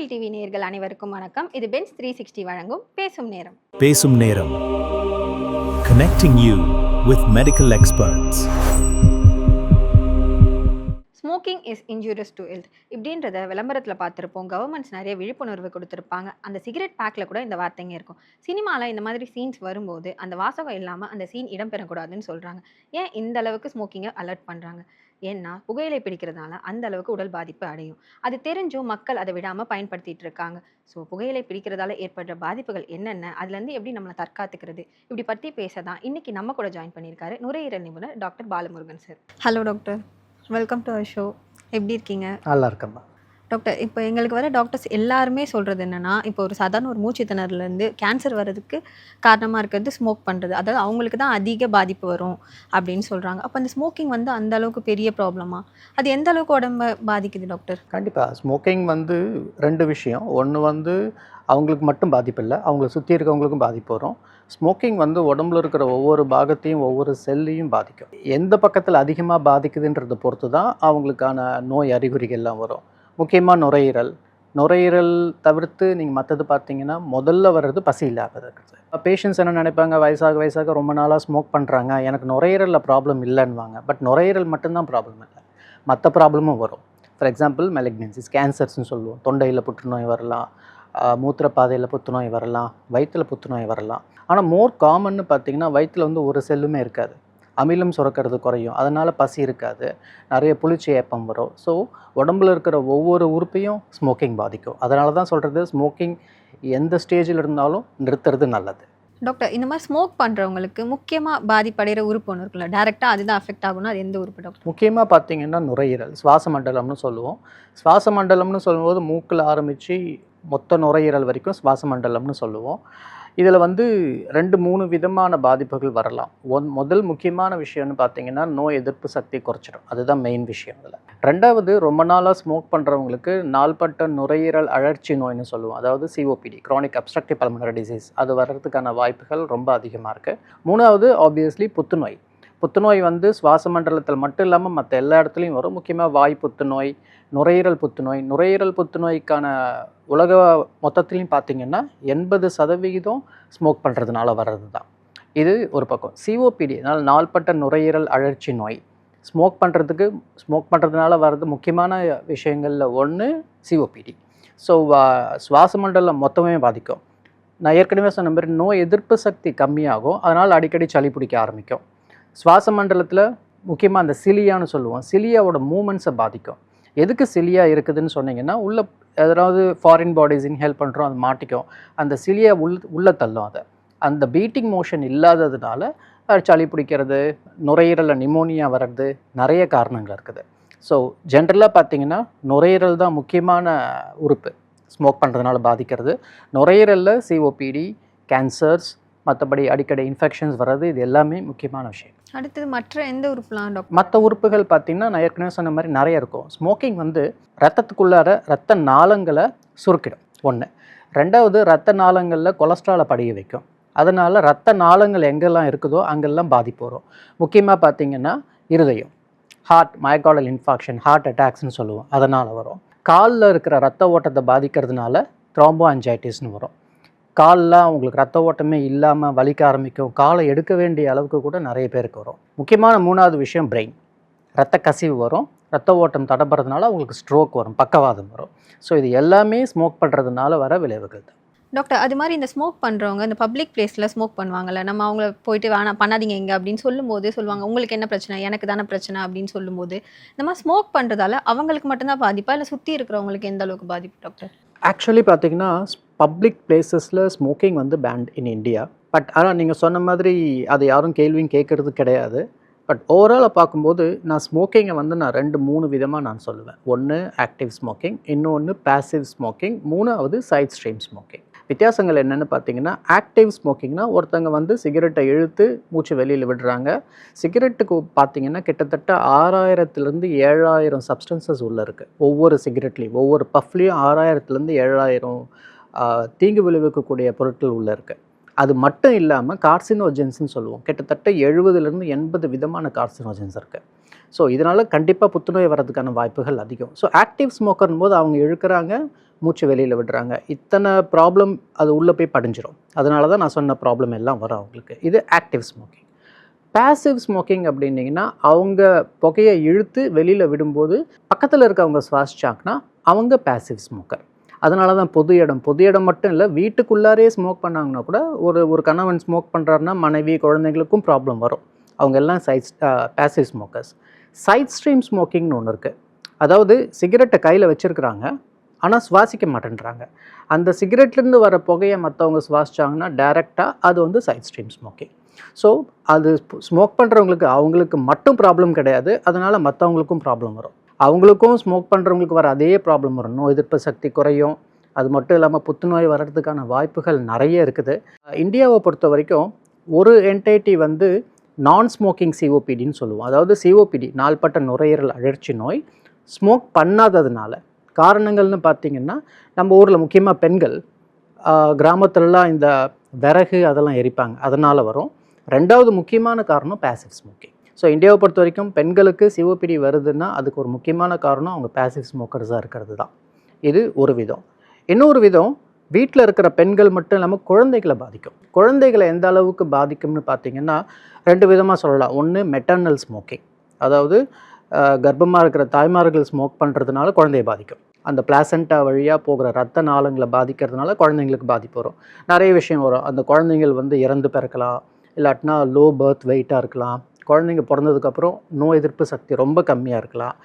Tamil TV நேயர்கள் அனைவருக்கும் வணக்கம். இது பென்ஸ் 360 வழங்கும் பேசும் நேரம். பேசும் நேரம். Connecting you with medical experts. Smoking is injurious to health இப்படின்றத விளம்பரத்தில் பார்த்துருப்போம். கவர்மெண்ட்ஸ் நிறைய விழிப்புணர்வு கொடுத்துருப்பாங்க. அந்த சிகரெட் பேக்கில் கூட இந்த வார்த்தைங்க இருக்கும். சினிமாவில் இந்த மாதிரி சீன்ஸ் வரும்போது அந்த வாசகம் இல்லாமல் அந்த சீன் இடம்பெறக்கூடாதுன்னு சொல்கிறாங்க. ஏன் இந்த அளவுக்கு ஸ்மோக்கிங்கை அலர்ட் பண்ணுறாங்க? ஏன்னா புகையிலை பிடிக்கிறதுனால அந்த அளவுக்கு உடல் பாதிப்பு அடையும். அது தெரிஞ்சும் மக்கள் அதை விடாமல் பயன்படுத்திட்டு இருக்காங்க. ஸோ புகையிலை பிடிக்கிறதால ஏற்படுற பாதிப்புகள் என்னென்ன, அதுலேருந்து எப்படி நம்மளை தற்காத்துக்கிறது, இப்படி பற்றி பேச தான் இன்னைக்கு நம்ம கூட ஜாயின் பண்ணியிருக்காரு நுரையீரல் நிபுணர் doctor Balamurugan sir. Hello doctor, welcome to our show. எப்படி இருக்கீங்க? நல்லா இருக்கம்மா டாக்டர். இப்போ எங்களுக்கு வர டாக்டர்ஸ் எல்லாருமே சொல்கிறது என்னென்னா, இப்போ ஒரு சாதாரண ஒரு மூச்சு திணறலேருந்து கேன்சர் வர்றதுக்கு காரணமாக இருக்கிறது ஸ்மோக் பண்ணுறது. அதாவது அவங்களுக்கு தான் அதிக பாதிப்பு வரும் அப்படின்னு சொல்கிறாங்க. அப்போ அந்த ஸ்மோக்கிங் வந்து அந்த அளவுக்கு பெரிய ப்ராப்ளமா? அது எந்த அளவுக்கு உடம்பை பாதிக்குது டாக்டர்? கண்டிப்பாக ஸ்மோக்கிங் வந்து ரெண்டு விஷயம். ஒன்று அவங்களுக்கு மட்டும் பாதிப்பு இல்லை, அவங்கள சுற்றி இருக்கவங்களுக்கும் பாதிப்பு வரும். ஸ்மோக்கிங் வந்து உடம்புல இருக்கிற ஒவ்வொரு பாகத்தையும் ஒவ்வொரு செல்லையும் பாதிக்கும். எந்த பக்கத்தில் அதிகமாக பாதிக்குதுன்றதை பொறுத்து தான் அவங்களுக்கான நோய் அறிகுறிகள்லாம் வரும். முக்கியமாக நுரையீரல் தவிர்த்து நீங்கள் மற்றது பார்த்தீங்கன்னா முதல்ல வர்றது பசி இல்லாதது. பேஷண்ட்ஸ் என்ன நினைப்பாங்க, வயசாக ரொம்ப நாளாக ஸ்மோக் பண்ணுறாங்க, எனக்கு நுரையீரலில் ப்ராப்ளம் இல்லைன்னுவாங்க. பட் நுரையீரல் மட்டும்தான் ப்ராப்ளம் இல்லை, மற்ற ப்ராப்ளமும் வரும். ஃபார் எக்ஸாம்பிள் மெலிக்னன்சிஸ், கேன்சர்ஸ்னு சொல்லுவோம். தொண்டையில் புற்றுநோய் வரலாம், மூத்திரப்பாதையில் புற்றுநோய் வரலாம், வயிற்றில் புற்றுநோய் வரலாம். ஆனால் மோர் காமன்னு பார்த்தீங்கன்னா வயிற்றில் வந்து ஒரு செல்லுமே இருக்காது, அமிலம் சுரக்கிறது குறையும், அதனால் பசி இருக்காது, நிறைய புளிச்சி ஏப்பம் வரும். ஸோ உடம்புல இருக்கிற ஒவ்வொரு உறுப்பையும் ஸ்மோக்கிங் பாதிக்கும். அதனால தான் சொல்கிறது, ஸ்மோக்கிங் எந்த ஸ்டேஜில் இருந்தாலும் நிறுத்துறது நல்லது. டாக்டர், இந்த மாதிரி ஸ்மோக் பண்ணுறவங்களுக்கு முக்கியமாக பாதிப்படைகிற உறுப்பு ஒன்று இருக்குல்ல, டேரெக்டாக அதுதான் அஃபெக்ட் ஆகும்னா அது எந்த உறுப்பு டாக்டர்? முக்கியமாக பார்த்தீங்கன்னா நுரையீரல், சுவாச மண்டலம்னு சொல்லுவோம். சுவாச மண்டலம்னு சொல்லும்போது மூக்கில் ஆரம்பித்து மொத்த நுரையீரல் வரைக்கும் சுவாச மண்டலம்னு சொல்லுவோம். இதில் வந்து 2-3 விதமான பாதிப்புகள் வரலாம். முதல் முக்கியமான விஷயம்னு பார்த்தீங்கன்னா நோய் எதிர்ப்பு சக்தி குறைச்சிடும். அதுதான் மெயின் விஷயம். அதில் ரெண்டாவது, ரொம்ப நாளாக ஸ்மோக் பண்ணுறவங்களுக்கு நாள்பட்ட நுரையீரல் அழற்சி நோய்னு சொல்லுவோம். அதாவது COPD, chronic obstructive pulmonary disease, அது வர்றதுக்கான வாய்ப்புகள் ரொம்ப அதிகமாக இருக்குது. மூணாவது ஆப்வியஸ்லி புற்றுநோய் வந்து சுவாச மண்டலத்தில் மட்டும் இல்லாமல் மற்ற எல்லா இடத்துலையும் வரும். முக்கியமாக வாய் புற்றுநோய், நுரையீரல் புற்றுநோய்க்கான உலக மொத்தத்துலையும் பார்த்திங்கன்னா 80% ஸ்மோக் பண்ணுறதுனால வர்றது தான். இது ஒரு பக்கம். COPD, அதனால் நாள்பட்ட நுரையீரல் அழற்சி நோய், ஸ்மோக் பண்ணுறதுனால வர்றது முக்கியமான விஷயங்களில் ஒன்று COPD. ஸோ சுவாச மண்டலம் மொத்தமே பாதிக்கும். நான் ஏற்கனவே சொன்ன மாதிரி நோய் எதிர்ப்பு சக்தி கம்மியாகும், அதனால் அடிக்கடி சளி பிடிக்க ஆரம்பிக்கும். சுவாச மண்டலத்தில் முக்கியமாக அந்த சிலியான்னு சொல்லுவோம், சிலியாவோட மூமெண்ட்ஸை பாதிக்கும். எதுக்கு சிலியா இருக்குதுன்னு சொன்னீங்கன்னா, உள்ள எதாவது ஃபாரின் பாடிஸ் இன்ஹேல் பண்ணுறோம், அது மாட்டிக்கும், அந்த சிலியா உள்ள தள்ளும். அதை அந்த பீட்டிங் மோஷன் இல்லாததுனால சளி பிடிக்கிறது, நுரையீரலில் நிமோனியா வர்றது, நிறைய காரணங்கள் இருக்குது. ஸோ ஜென்ரலாக பார்த்தீங்கன்னா நுரையீரல் தான் முக்கியமான உறுப்பு ஸ்மோக் பண்ணுறதுனால பாதிக்கிறது. நுரையீரலில் COPD, கேன்சர்ஸ், மற்றபடி அடிக்கடி இன்ஃபெக்ஷன்ஸ் வர்றது, இது எல்லாமே முக்கியமான விஷயம். அடுத்தது மற்ற எந்த உறுப்புலாம் டாக்டர்? மற்ற உறுப்புகள் பார்த்திங்கன்னா நான் ஏற்கனவே சொன்ன மாதிரி நிறைய இருக்கும். ஸ்மோக்கிங் வந்து ரத்தத்துக்குள்ளார ரத்த நாளங்களை சுருக்கிடும், ஒன்று. ரெண்டாவது, ரத்த நாளங்களில் கொலஸ்ட்ராலை படிய வைக்கும். அதனால் ரத்த நாளங்கள் எங்கெல்லாம் இருக்குதோ அங்கெல்லாம் பாதிப்பு வரும். முக்கியமாக பார்த்திங்கன்னா இருதயம், மயோகார்டியல் இன்ஃபாக்ஷன், ஹார்ட் அட்டாக்ஸ்னு சொல்லுவோம், அதனால் வரும். காலில் இருக்கிற ரத்த ஓட்டத்தை பாதிக்கிறதுனால த்ரோம்போ ஆன்ஜைட்டிஸ்னு வரும். கால்லாம் உங்களுக்கு ரத்த ஓட்டமே இல்லாமல் வலிக்க ஆரம்பிக்கும், காலை எடுக்க வேண்டிய அளவுக்கு கூட நிறைய பேருக்கு வரும். முக்கியமான மூணாவது விஷயம் பிரெயின், ரத்த கசிவு வரும், ரத்த ஓட்டம் தடப்படுறதுனால அவங்களுக்கு ஸ்ட்ரோக் வரும், பக்கவாதம் வரும். ஸோ இது எல்லாமே ஸ்மோக் பண்ணுறதுனால வர விளைவுகள் தான் டாக்டர். அது மாதிரி இந்த ஸ்மோக் பண்ணுறவங்க இந்த பப்ளிக் பிளேஸில் ஸ்மோக் பண்ணுவாங்கல்ல, நம்ம அவங்கள போயிட்டு வேணாம் பண்ணாதீங்க எங்கே அப்படின்னு சொல்லும்போது சொல்லுவாங்க, உங்களுக்கு என்ன பிரச்சனை, எனக்கு தானே பிரச்சனை அப்படின்னு சொல்லும்போது, இந்த மாதிரி ஸ்மோக் பண்ணுறதால அவங்களுக்கு மட்டும்தான் பாதிப்பா இல்லை சுற்றி இருக்கிறவங்களுக்கு எந்த அளவுக்கு பாதிப்பு டாக்டர்? ஆக்சுவலி பார்த்திங்கன்னா பப்ளிக் பிளேசஸில் ஸ்மோக்கிங் வந்து பேண்ட் இன் இந்தியா. பட் ஆனால் நீங்கள் சொன்ன மாதிரி அதை யாரும் கேள்வியும் கேட்குறது கிடையாது. பட் ஓவராலாக பார்க்கும்போது நான் ஸ்மோக்கிங்கை வந்து நான் 2-3 விதமாக நான் சொல்லுவேன். ஒன்று ஆக்டிவ் ஸ்மோக்கிங், இன்னொன்று பேசிவ் ஸ்மோக்கிங், மூணாவது சைட் ஸ்ட்ரீம் ஸ்மோக்கிங். வித்தியாசங்கள் என்னென்னு பார்த்தீங்கன்னா, ஆக்டிவ் ஸ்மோக்கிங்னா ஒருத்தங்க வந்து சிகரெட்டை இழுத்து மூச்சு வெளியில் விடுறாங்க. சிகரெட்டுக்கு பார்த்தீங்கன்னா கிட்டத்தட்ட 6000-லேருந்து 7000 சப்ஸ்டன்சஸ் உள்ளே இருக்குது. ஒவ்வொரு சிகரெட்லேயும், ஒவ்வொரு பஃப்லேயும் 6000-லேருந்து 7000 தீங்கு விளைவிக்கக்கூடிய பொருட்கள் உள்ளே இருக்குது. அது மட்டும் இல்லாமல் கார்சினோஜென்ஸ்னு சொல்லுவோம், கிட்டத்தட்ட 70-லேருந்து 80 விதமான கார்சினோஜென்ஸ் இருக்குது. ஸோ இதனால் கண்டிப்பாக புற்றுநோய் வர்றதுக்கான வாய்ப்புகள் அதிகம். ஸோ ஆக்டிவ் ஸ்மோக்கர்னும் போது அவங்க இழுக்கிறாங்க, மூச்சு வெளியில் விடுறாங்க, இத்தனை ப்ராப்ளம் அது உள்ளே போய் படிஞ்சிடும். அதனால தான் நான் சொன்ன ப்ராப்ளம் எல்லாம் வரும் அவங்களுக்கு. இது ஆக்டிவ் ஸ்மோக்கிங். பேசிவ் ஸ்மோக்கிங் அப்படின்னிங்கன்னா அவங்க புகையை இழுத்து வெளியில் விடும்போது பக்கத்தில் இருக்கவங்க சுவாசிச்சாங்கன்னா அவங்க பேசிவ் ஸ்மோக்கர். அதனால தான் பொது இடம் மட்டும் இல்லை, வீட்டுக்குள்ளாரே ஸ்மோக் பண்ணாங்கன்னா கூட ஒரு கணவன் ஸ்மோக் பண்ணுறாருன்னா மனைவி குழந்தைங்களுக்கும் ப்ராப்ளம் வரும். அவங்க எல்லாம் பேசிவ் ஸ்மோக்கர்ஸ். சைட் ஸ்ட்ரீம் ஸ்மோக்கிங்னு ஒன்று இருக்குது. அதாவது சிகரெட்டை கையில் வச்சுருக்குறாங்க, ஆனால் சுவாசிக்க மாட்டேன்றாங்க. அந்த சிகரெட்லேருந்து வர புகையை மற்றவங்க சுவாசிச்சாங்கன்னா டைரெக்டாக அது வந்து சைட் ஸ்ட்ரீம் ஸ்மோக்கிங். ஸோ அது ஸ்மோக் பண்ணுறவங்களுக்கு அவங்களுக்கு மட்டும் ப்ராப்ளம் கிடையாது, அதனால் மற்றவங்களுக்கும் ப்ராப்ளம் வரும். அவங்களுக்கும் ஸ்மோக் பண்ணுறவங்களுக்கு வர அதே ப்ராப்ளம் வரும். நோய் எதிர்ப்பு சக்தி குறையும். அது மட்டும் இல்லாமல் புற்றுநோய் வர்றதுக்கான வாய்ப்புகள் நிறைய இருக்குது. இந்தியாவை பொறுத்த வரைக்கும் ஒரு என்டைட்டி வந்து நான் ஸ்மோக்கிங் சிஓபிடின்னு சொல்லுவோம். அதாவது சிஓபிடி நாள்பட்ட நுரையீரல் அழற்சி நோய் ஸ்மோக் பண்ணாததுனால. காரணங்கள்னு பார்த்திங்கன்னா நம்ம ஊரில் முக்கியமாக பெண்கள் கிராமத்துலலாம் இந்த விறகு அதெல்லாம் எரிப்பாங்க, அதனால் வரும். ரெண்டாவது முக்கியமான காரணம் பேசிவ் ஸ்மோக்கிங். ஸோ இந்தியாவை பொறுத்த வரைக்கும் பெண்களுக்கு சிஓபிடி வருதுன்னா அதுக்கு ஒரு முக்கியமான காரணம் அவங்க பேசிவ் ஸ்மோக்கர்ஸாக இருக்கிறது தான். இது ஒரு விதம். இன்னொரு விதம், வீட்டில் இருக்கிற பெண்கள் மட்டும் இல்லாமல் குழந்தைகளை பாதிக்கும். குழந்தைகளை எந்த அளவுக்கு பாதிக்கும்னு பார்த்திங்கன்னா 2 விதமாக சொல்லலாம். ஒன்று மெட்டர்னல் ஸ்மோக்கிங், அதாவது கர்ப்பமாக இருக்கிற தாய்மார்கள் ஸ்மோக் பண்ணுறதுனால குழந்தையை பாதிக்கும். அந்த பிளாசண்டா வழியாக போகிற ரத்த நாளங்களை பாதிக்கிறதுனால குழந்தைங்களுக்கு பாதிப்பு வரும். நிறைய விஷயம் வரும். அந்த குழந்தைங்கள் வந்து இறந்து பிறக்கலாம், இல்லாட்டினா லோ பர்த் வெயிட்டாக இருக்கலாம், குழந்தைங்க பிறந்ததுக்கப்புறம் நோய் எதிர்ப்பு சக்தி ரொம்ப கம்மியாக இருக்கலாம்.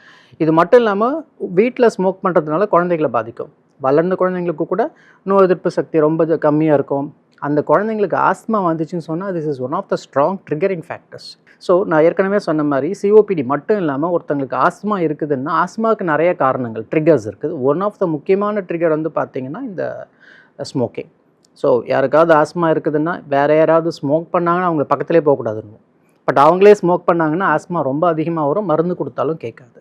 இது மட்டும் இல்லாமல் வீட்டில் ஸ்மோக் பண்ணுறதுனால குழந்தைகளை பாதிக்கும். வளர்ந்த குழந்தைங்களுக்கு கூட நோய் எதிர்ப்பு சக்தி ரொம்ப கம்மியாக இருக்கும். அந்த குழந்தைங்களுக்கு ஆஸ்மா வந்துச்சுன்னு சொன்னால் this is one of the strong triggering factors. So நான் ஏற்கனவே சொன்ன மாதிரி சிஓபிடி மட்டும் இல்லாமல் ஒருத்தங்களுக்கு ஆஸ்மா இருக்குதுன்னா ஆஸ்மாவுக்கு நிறைய காரணங்கள் ட்ரிகர்ஸ் இருக்குது. ஒன் ஆஃப் த முக்கியமான ட்ரிகர் வந்து பார்த்திங்கன்னா இந்த ஸ்மோக்கிங். ஸோ யாருக்காவது ஆஸ்மா இருக்குதுன்னா வேறு யாராவது ஸ்மோக் பண்ணாங்கன்னா அவங்க பக்கத்துலேயே போகக்கூடாதுன்னு. பட் அவங்களே ஸ்மோக் பண்ணாங்கன்னா ஆஸ்மா ரொம்ப அதிகமாக வரும், மருந்து கொடுத்தாலும் கேட்காது.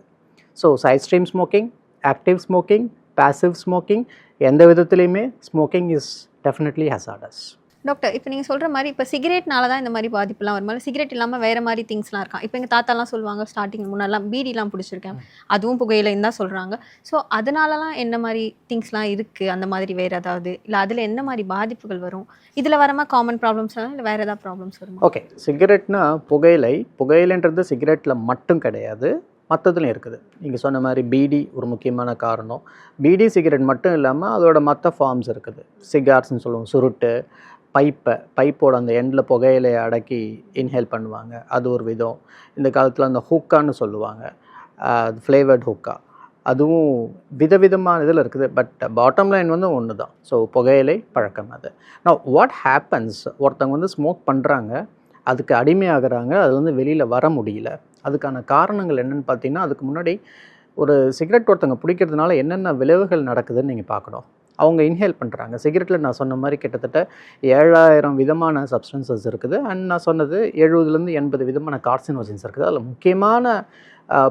So side stream smoking, active smoking, passive smoking, எந்த விதத்துலையுமே smoking is definitely hazardous. Doctor, இப்போ நீங்கள் சொல்கிற மாதிரி இப்போ சிகரெட்னால தான் இந்த மாதிரி பாதிப்புலாம் வருமா? சிகரெட் இல்லாமல் வேறு மாதிரி திங்ஸ்லாம் இருக்கான். இப்போ எங்கள் தாத்தாலாம் சொல்லுவாங்க, ஸ்டார்டிங் முன்னெல்லாம் பீடிலாம் பிடிச்சிருக்கேன், அதுவும் புகையிலைன்னு தான் சொல்கிறாங்க. ஸோ அதனாலலாம் என்ன மாதிரி திங்ஸ்லாம் இருக்குது? அந்த மாதிரி வேறு ஏதாவது இல்லை அதில் என்ன மாதிரி பாதிப்புகள் வரும்? இதில் வரமா காமன் ப்ராப்ளம்ஸ் இல்லை வேறு ஏதாவது ப்ராப்ளம்ஸ் வருமா? ஓகே, சிகரெட்னா புகையிலைன்றது சிகரெட்டில் மட்டும் கிடையாது, மற்றதுலையும் இருக்குது. நீங்கள் சொன்ன மாதிரி பீடி ஒரு முக்கியமான காரணம். பீடி சிகரெட் மட்டும் இல்லாமல் அதோட மற்ற ஃபார்ம்ஸ் இருக்குது. சிகார்ஸ்ன்னு சொல்லுவோம், சுருட்டு, பைப்போட அந்த எண்டில் புகையிலையை அடக்கி இன்ஹேல் பண்ணுவாங்க, அது ஒரு விதம். இந்த காலத்தில் அந்த ஹூக்கான்னு சொல்லுவாங்க, ஃப்ளேவர்ட் ஹூக்கா, அதுவும் விதவிதமான இதில் இருக்குது. பட் பாட்டம் லைன் வந்து ஒன்று தான். ஸோ புகையிலை பழக்கம் அது. நான் வாட் ஹேப்பன்ஸ், ஒருத்தவங்க வந்து ஸ்மோக் பண்ணுறாங்க, அதுக்கு அடிமையாகிறாங்க, அதுலேருந்து வெளியில் வர முடியல. அதுக்கான காரணங்கள் என்னென்னு பார்த்தீங்கன்னா, அதுக்கு முன்னாடி ஒரு சிகரெட் ஒருத்தவங்க பிடிக்கிறதுனால என்னென்ன விளைவுகள் நடக்குதுன்னு நீங்கள் பார்க்கணும். அவங்க இன்ஹேல் பண்ணுறாங்க. சிகரெட்டில் நான் சொன்ன மாதிரி கிட்டத்தட்ட 7000 விதமான சப்ஸ்டன்சஸ் இருக்குது. அண்ட் நான் சொன்னது 70 80 விதமான கார்சினோஜன்ஸ் இருக்குது. அதில் முக்கியமான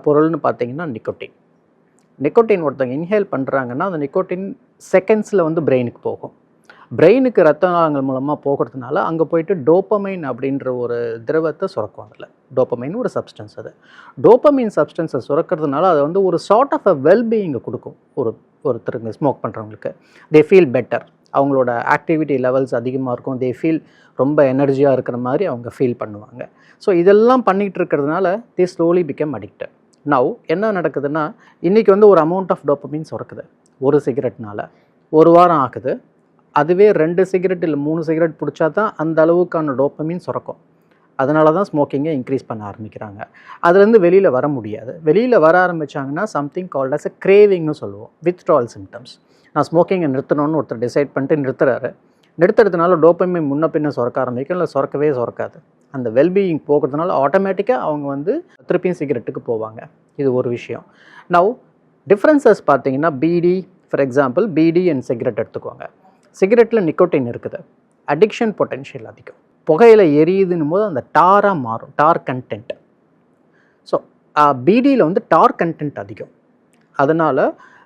பொருள்னு பார்த்தீங்கன்னா நிக்கோட்டின் ஒருத்தவங்க இன்ஹேல் பண்ணுறாங்கன்னா அந்த நிக்கோட்டின் செகண்ட்ஸில் வந்து பிரெயினுக்கு போகும். பிரெயினுக்கு ரத்த நாளங்கள் மூலமாக போகிறதுனால அங்கே போயிட்டு டோப்பமைன் அப்படின்ற ஒரு திரவத்தை சுரக்கும். அதில் டோப்பமைன் ஒரு சப்ஸ்டன்ஸ். அது டோப்பமைன் சப்ஸ்டன்ஸை சுரக்கிறதுனால அது வந்து ஒரு சார்ட் ஆஃப் அ வெல்பீயிங்கை கொடுக்கும். ஒருத்தருக்கு ஸ்மோக் பண்ணுறவங்களுக்கு தே ஃபீல் பெட்டர், அவங்களோட ஆக்டிவிட்டி லெவல்ஸ் அதிகமாக இருக்கும், தே ஃபீல் ரொம்ப எனர்ஜியாக இருக்கிற மாதிரி அவங்க ஃபீல் பண்ணுவாங்க. ஸோ இதெல்லாம் பண்ணிகிட்டு இருக்கிறதுனால தே ஸ்லோலி பிகம் அடிக்டட். நவ் என்ன நடக்குதுன்னா, இன்றைக்கி வந்து ஒரு அமௌண்ட் ஆஃப் டோப்பமைன் சுரக்குது ஒரு சிகரெட்னால, ஒரு வாரம் ஆகுது. அதுவே 2 சிகரெட் இல்லை 3 சிகரெட் பிடிச்சா தான் அந்த அளவுக்கான டோப்பமைன் சுரக்கும். அதனால தான் ஸ்மோக்கிங்கை இன்க்ரீஸ் பண்ண ஆரம்பிக்கிறாங்க. அதுலேருந்து வெளியில் வர முடியாது. வெளியில் வர ஆரம்பித்தாங்கன்னா சம்திங் கால்ட் அஸ் அ கிரேவிங்னு சொல்லுவோம், வித்ட்ரால் சிம்டம்ஸ். நான் ஸ்மோக்கிங்கை நிறுத்தணும்னு ஒருத்தர் டிசைட் பண்ணிட்டு நிறுத்துறாரு. நிறுத்துறதுனால டோப்பமைன் முன்ன பின்ன சுரக்க ஆரம்பிக்கும், இல்லை சுரக்கவே சுரக்காது. அந்த வெல்பீயிங் போகிறதுனால ஆட்டோமேட்டிக்காக அவங்க வந்து திருப்பியும் சிகரெட்டுக்கு போவாங்க. இது ஒரு விஷயம். நவ் டிஃப்ரென்சஸ் பார்த்தீங்கன்னா, bidi for example, bidi and cigarette எடுத்துக்கோங்க. சிகரெட்டில் நிக்கோட்டின் இருக்குது, அடிக்ஷன் பொட்டென்ஷியல் அதிகம். புகையில் எரியுதுன்னும் போது அந்த டாராக மாறும், டார் கண்டென்ட். ஸோ பீடியில் வந்து டார் கண்டென்ட் அதிகம். அதனால்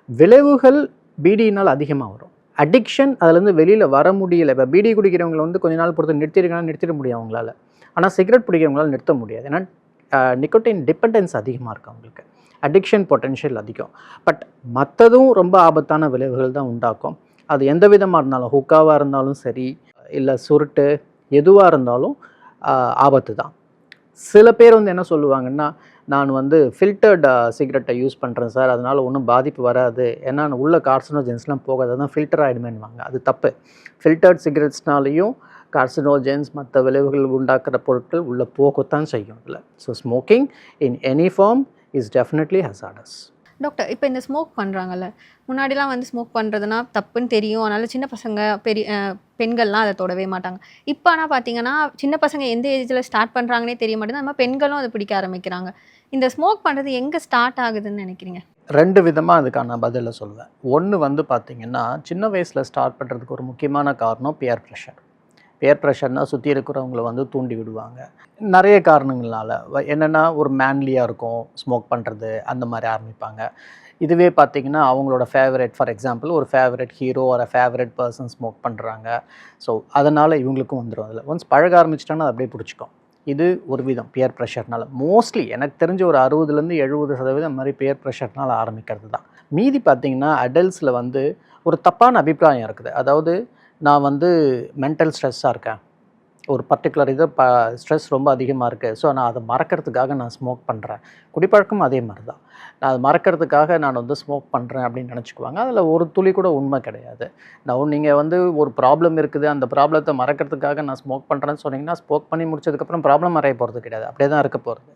விளைவுகள் பீடியினால் அதிகமாக வரும். அடிக்ஷன் அதுலேருந்து வெளியில் வர முடியலை. இப்போ பீடி குடிக்கிறவங்களை வந்து கொஞ்ச நாள் பொறுத்து நிறுத்திட முடியும் அவங்களால. ஆனால் சிகரெட் பிடிக்கிறவங்களால நிறுத்த முடியாது. ஏன்னா நிக்கோட்டின் டிபெண்டன்ஸ் அதிகமாக இருக்குது அவங்களுக்கு, அடிக்ஷன் பொட்டென்ஷியல் அதிகம். பட் மற்றதும் ரொம்ப ஆபத்தான விளைவுகள் தான் உண்டாக்கும். அது எந்த விதமாக இருந்தாலும், ஹுக்காவாக இருந்தாலும் சரி, இல்லை சுருட்டு எதுவாக இருந்தாலும் ஆபத்து தான். சில பேர் வந்து என்ன சொல்லுவாங்கன்னா, நான் வந்து ஃபில்டர்ட் சிகரெட்டை யூஸ் பண்ணுறேன் சார், அதனால் ஒன்றும் பாதிப்பு வராது, ஏன்னா உள்ள கார்சினோஜென்ஸ்லாம் போகாது, அதான் ஃபில்டர் ஆகிடுமேன்னுவாங்க. அது தப்பு. ஃபில்டர்ட் சிகரெட்ஸ்னாலையும் கார்சினோஜென்ஸ் மற்ற விளைவுகள் உண்டாக்குற பொருட்கள் உள்ளே போகத்தான் செய்யும் இதில். So smoking in any form is definitely hazardous. Doctor, இப்போ இந்த ஸ்மோக் பண்ணுறாங்கல்ல, முன்னாடிலாம் வந்து ஸ்மோக் பண்ணுறதுனா தப்புன்னு தெரியும், அதனால் சின்ன பசங்க பெண்கள்லாம் அதை தொடவே மாட்டாங்க. இப்போ ஆனால் பார்த்தீங்கன்னா சின்ன பசங்க எந்த ஏஜில் ஸ்டார்ட் பண்ணுறாங்கன்னே தெரிய மாட்டேங்குது, நம்ம பெண்களும் அதை பிடிக்க ஆரம்பிக்கிறாங்க. இந்த ஸ்மோக் பண்ணுறது எங்கே ஸ்டார்ட் ஆகுதுன்னு நினைக்கிறீங்க? 2 விதமாக அதுக்கான பதிலை சொல்லுவேன். ஒன்று வந்து பார்த்திங்கன்னா, சின்ன வயசில் ஸ்டார்ட் பண்ணுறதுக்கு ஒரு முக்கியமான காரணம் பியர் ப்ரெஷர். பியர் ப்ரெஷர்னால் சுற்றி இருக்கிறவங்கள வந்து தூண்டி விடுவாங்க. நிறைய காரணங்களால் என்னென்னா, ஒரு மேன்லியாக இருக்கும் ஸ்மோக் பண்ணுறது, அந்த மாதிரி ஆரம்பிப்பாங்க. இதுவே பார்த்திங்கன்னா அவங்களோட ஃபேவரட், ஃபார் எக்ஸாம்பிள் ஒரு ஃபேவரட் ஹீரோ ஒரு ஃபேவரட் பர்சன் ஸ்மோக் பண்ணுறாங்க, ஸோ அதனால் இவங்களுக்கும் வந்துடும். அதில் ஒன்ஸ் பழக ஆரம்பிச்சிட்டாங்கன்னா அது அப்படியே பிடிச்சிக்கும். இது ஒரு விதம் பியர் ப்ரெஷர்னால். மோஸ்ட்லி எனக்கு தெரிஞ்ச ஒரு 60-70% மாதிரி பியர் ப்ரெஷர்னால் ஆரம்பிக்கிறது தான். மீதி பார்த்திங்கன்னா அடல்ட்ஸில் வந்து ஒரு தப்பான அபிப்பிராயம் இருக்குது. அதாவது நான் வந்து மென்டல் ஸ்ட்ரெஸ்ஸாக இருக்கேன், ஒரு பர்டிகுலர் ஸ்ட்ரெஸ் ரொம்ப அதிகமாக இருக்குது, ஸோ நான் அதை மறக்கிறதுக்காக நான் ஸ்மோக் பண்ணுறேன். குடிப்பழக்கம் அதே மாதிரி தான். நான் அதை மறக்கிறதுக்காக நான் வந்து ஸ்மோக் பண்ணுறேன் அப்படின்னு நினச்சிக்குவாங்க. அதில் ஒரு துளி கூட உண்மை கிடையாது. நீங்கள் வந்து ஒரு ப்ராப்ளம் இருக்குது, அந்த ப்ராப்ளத்தை மறக்கிறதுக்காக நான் ஸ்மோக் பண்ணுறேன்னு சொன்னீங்கன்னா, ஸ்மோக் பண்ணி முடிச்சதுக்கப்புறம் ப்ராப்ளம் மறைய போகிறது கிடையாது, அப்படியே தான் இருக்க போகிறது.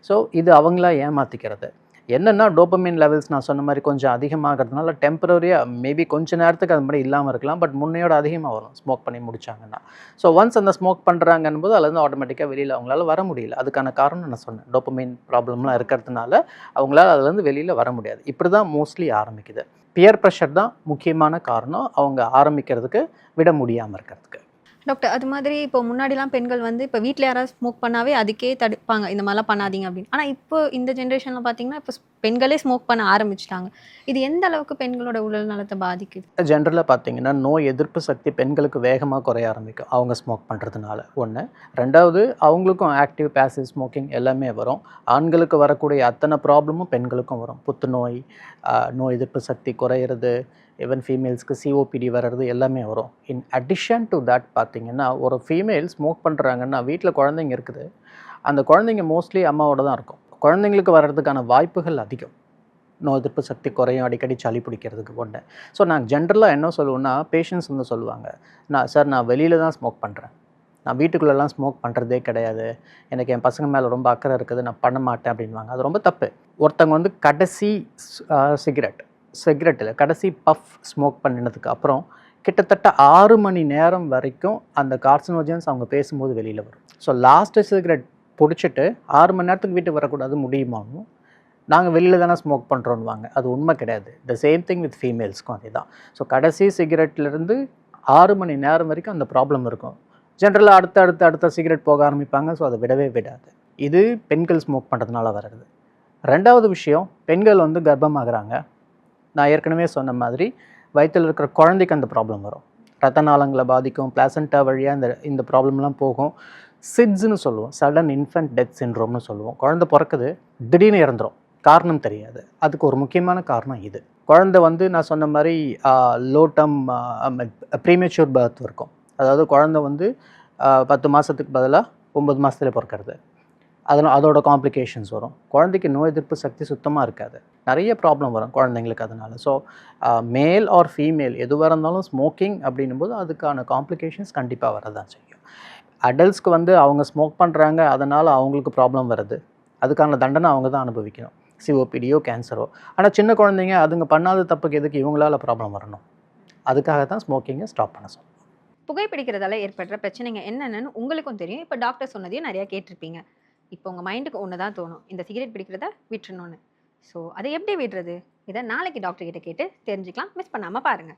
ஸோ இது அவங்களா ஏமாற்றிக்கிறது. என்னென்னா டோபமைன் லெவல்ஸ் நான் சொன்ன மாதிரி கொஞ்சம் அதிகமாகிறதுனால டெம்பரரியாக மேபி கொஞ்சம் நேரத்துக்கு அது மாதிரி இல்லாமல் இருக்கலாம், பட் முன்னையோட அதிகமாக வரும் ஸ்மோக் பண்ணி முடித்தாங்கன்னா. ஸோ ஒன்ஸ் அந்த ஸ்மோக் பண்ணுறாங்கன்னு போது அதுலேருந்து ஆட்டோமேட்டிக்காக வெளியில் அவங்களால வர முடியல. அதுக்கான காரணம் நான் சொன்னேன், டோபமைன் ப்ராப்ளம்லாம் இருக்கிறதுனால அவங்களால அதுலேருந்து வெளியில் வர முடியாது. இப்படி தான் மோஸ்ட்லி ஆரம்பிக்குது. பியர் ப்ரெஷர் தான் முக்கியமான காரணம் அவங்க ஆரம்பிக்கிறதுக்கு, விட முடியாமல் இருக்கிறதுக்கு. டாக்டர், அது மாதிரி இப்போ முன்னாடிலாம் பெண்கள் வந்து இப்போ வீட்டில் யாராவது ஸ்மோக் பண்ணாவே அதுக்கே தடுப்பாங்க, இந்த மாதிரிலாம் பண்ணாதீங்க அப்படின்னு. ஆனால் இப்போ இந்த ஜென்ரேஷனில் பார்த்தீங்கன்னா இப்போ பெண்களே ஸ்மோக் பண்ண ஆரம்பிச்சிட்டாங்க. இது எந்த அளவுக்கு பெண்களோட உடல் நலத்தை பாதிக்குது? ஜென்ரலாக பார்த்தீங்கன்னா நோய் எதிர்ப்பு சக்தி பெண்களுக்கு வேகமாக குறைய ஆரம்பிக்கும் அவங்க ஸ்மோக் பண்ணுறதுனால. ஒன்று. ரெண்டாவது, அவங்களுக்கும் ஆக்டிவ் பேசிவ் ஸ்மோக்கிங் எல்லாமே வரும். ஆண்களுக்கு வரக்கூடிய அத்தனை ப்ராப்ளமும் பெண்களுக்கும் வரும். புத்துநோய், நோய் எதிர்ப்பு சக்தி குறையிறது, ஈவன் ஃபீமேல்ஸ்க்கு சிஓபிடி வர்றது எல்லாமே வரும். இன் அடிஷன் டு தட் பார்த்திங்கன்னா, ஒரு ஃபீமேல் ஸ்மோக் பண்ணுறாங்கன்னா வீட்டில் குழந்தைங்க இருக்குது, அந்த குழந்தைங்க மோஸ்ட்லி அம்மாவோட தான் இருக்கும். குழந்தைங்களுக்கு வர்றதுக்கான வாய்ப்புகள் அதிகம். நோய் எதிர்ப்பு சக்தி குறையும், அடிக்கடி சளி பிடிக்கிறதுக்கு ஒன்று. ஸோ நான் ஜென்ரலாக என்ன சொல்லுவேன்னா, பேஷண்ட்ஸ் வந்து சொல்லுவாங்க, நான் வெளியில் தான் ஸ்மோக் பண்ணுறேன், நான் வீட்டுக்குள்ளெல்லாம் ஸ்மோக் பண்ணுறதே கிடையாது, எனக்கு என் பசங்க மேலே ரொம்ப அக்கறை இருக்குது, நான் பண்ண மாட்டேன் அப்படின்வாங்க. அது ரொம்ப தப்பு. ஒருத்தவங்க வந்து கடைசி சிகரெட்டில் கடைசி பஃப் ஸ்மோக் பண்ணினதுக்கு அப்புறம் கிட்டத்தட்ட 6 மணி நேரம் வரைக்கும் அந்த கார்சினோஜன்ஸ் அவங்க பேசும்போது வெளியில் வரும். ஸோ லாஸ்ட்டு சிகரெட் பிடிச்சிட்டு 6 மணி நேரத்துக்கு வீட்டுக்கு வரக்கூடாது முடியுமான்னு, நாங்கள் வெளியில் தானே ஸ்மோக் பண்ணுறோன்னுவாங்க. அது உண்மை கிடையாது. த சேம் திங் வித் ஃபீமேல்ஸ்க்கும் அதே தான். ஸோ கடைசி சிகரெட்லேருந்து 6 மணி நேரம் வரைக்கும் அந்த ப்ராப்ளம் இருக்கும். ஜென்ரலாக அடுத்த சிகரெட் போக ஆரம்பிப்பாங்க. ஸோ அதை விடவே விடாது. இது பெண்கள் ஸ்மோக் பண்ணுறதுனால வர்றது. ரெண்டாவது விஷயம், பெண்கள் வந்து கர்ப்பமாகறாங்க. நான் ஏற்கனவே சொன்ன மாதிரி வயிற்றில் இருக்கிற குழந்தைக்கு அந்த ப்ராப்ளம் வரும். ரத்த நாளங்களை பாதிக்கும், பிளாசண்டா வழியாக இந்த ப்ராப்ளம்லாம் போகும். சிட்ஸ்ன்னு சொல்லுவோம், சடன் இன்ஃபென்ட் டெத் சின்ட்ரோம்னு சொல்லுவோம். குழந்தை பிறக்குது, திடீர்னு இறந்துடும், காரணம் தெரியாது. அதுக்கு ஒரு முக்கியமான காரணம் இது. குழந்தை வந்து நான் சொன்ன மாதிரி லோ டேர்ம் ப்ரீமெச்சூர் பர்த் இருக்கும். அதாவது குழந்தை வந்து 10 மாதத்துக்கு பதிலாக 9 மாதத்துல பிறக்கிறது. அதோட காம்ப்ளிகேஷன்ஸ் வரும். குழந்தைக்கு நோய் எதிர்ப்பு சக்தி சுத்தமாக இருக்காது. நிறைய ப்ராப்ளம் வரும் குழந்தைங்களுக்கு அதனால். ஸோ மேல் ஆர் ஃபீமேல் எதுவாக இருந்தாலும் ஸ்மோக்கிங் அப்படின்னும்போது அதுக்கான காம்ப்ளிகேஷன்ஸ் கண்டிப்பாக வரதான் செய்யும். அடல்ட்ஸ்க்கு வந்து அவங்க ஸ்மோக் பண்ணுறாங்க, அதனால் அவங்களுக்கு ப்ராப்ளம் வருது, அதுக்கான தண்டனை அவங்க தான் அனுபவிக்கணும், சிஓபிடியோ கேன்சரோ. ஆனால் சின்ன குழந்தைங்க அதுங்க பண்ணாத தப்புக்கு எதுக்கு இவங்களால ப்ராப்ளம் வரணும்? அதுக்காக தான் ஸ்மோக்கிங்கை ஸ்டாப் பண்ண சொல்லுவோம். புகைப்பிடிக்கிறதால ஏற்படுற பிரச்சனைங்க என்னென்னு உங்களுக்கும் தெரியும். இப்போ டாக்டர் சொன்னதையும் நிறையா கேட்டிருப்பீங்க. இப்போ உங்கள் மைண்டுக்கு ஒன்று தான் தோணும், இந்த சிகரெட் பிடிக்கிறத விட்டுறணும்னு. ஸோ அதை எப்படி விடுறது? இதை நாளைக்கு டாக்டர் கிட்ட கேட்டு தெரிஞ்சுக்கலாம். மிஸ் பண்ணாமல் பாருங்கள்.